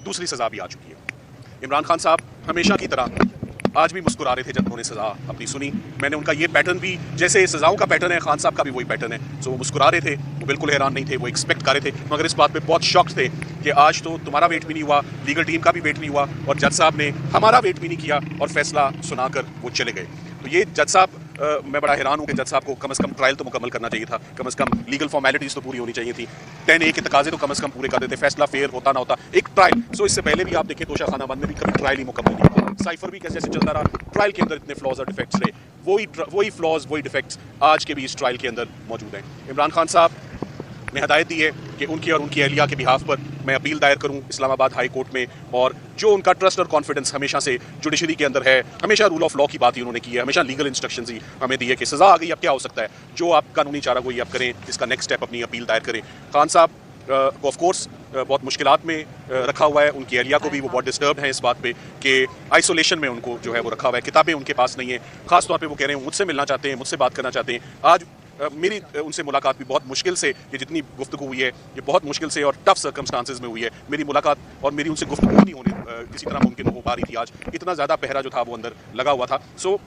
दूसरी सज़ा भी आ चुकी है। इमरान खान साहब हमेशा की तरह आज भी मुस्कुरा रहे थे जब उन्होंने सज़ा अपनी सुनी। मैंने उनका ये पैटर्न भी, जैसे सज़ाओं का पैटर्न है, खान साहब का भी वही पैटर्न है। सो वो मुस्कुरा रहे थे, वो बिल्कुल हैरान नहीं थे, वो एक्सपेक्ट कर रहे थे, मगर इस बात पे बहुत शॉक थे कि आज तो तुम्हारा वेट भी नहीं हुआ, लीगल टीम का भी वेट नहीं हुआ, और जज साहब ने हमारा वेट भी नहीं किया और फैसला सुनाकर वो चले गए। तो ये जज साहब, मैं बड़ा हैरान हूँ कि जज साहब को कम से कम ट्रायल तो मुकम्मल करना चाहिए था, कम से कम लीगल फॉर्मेलिटीज़ तो पूरी होनी चाहिए थी, 10A के तकाजे तो कम से कम पूरे कर देते, फैसला फेयर होता ना होता, एक ट्रायल। सो इससे पहले भी आप देखें तोशा खाना बंद में भी कभी ट्रायल ही मुकम्मल नहीं हुआ, साइफर भी कैसे चलता रहा, ट्रायल के अंदर इतने फ्लॉज और डिफेक्ट्स रहे, वही फ्लॉज वही डिफेक्ट्स आज के भी इस ट्रायल के अंदर मौजूद हैं। इमरान खान साहब ने हदायत दी है कि उनकी और उनकी अहलिया के बिहाफ पर मैं अपील दायर करूं इस्लामाबाद हाई कोर्ट में, और जो उनका ट्रस्ट और कॉन्फिडेंस हमेशा से जुडिशरी के अंदर है, हमेशा रूल ऑफ लॉ की बात ही उन्होंने की है, हमेशा लीगल इंस्ट्रक्शंस ही हमें दी है कि सज़ा आ गई अब क्या हो सकता है, जो आप कानूनी चारा गोई आप करें, इसका नेक्स्ट स्टेप अपनी अपील दायर करें। खान साहब को ऑफ कोर्स बहुत मुश्किलात में रखा हुआ है, उनकी अहलिया को भी वो बहुत डिस्टर्ब हैं इस बात पे कि आइसोलेशन में उनको जो है वो रखा हुआ है, किताबें उनके पास नहीं है, खास तौर पे वो कह रहे हैं मुझसे मिलना चाहते हैं, मुझसे बात करना चाहते हैं। आज मेरी उनसे मुलाकात भी बहुत मुश्किल से, ये जितनी गुफ्तगू हुई है ये बहुत मुश्किल से और टफ सर्कमस्टांसेस में हुई है। मेरी मुलाकात और मेरी उनसे गुफ्तगू नहीं होने किसी तरह मुमकिन हो पा रही थी, आज इतना ज़्यादा पहरा जो था वो अंदर लगा हुआ था। सो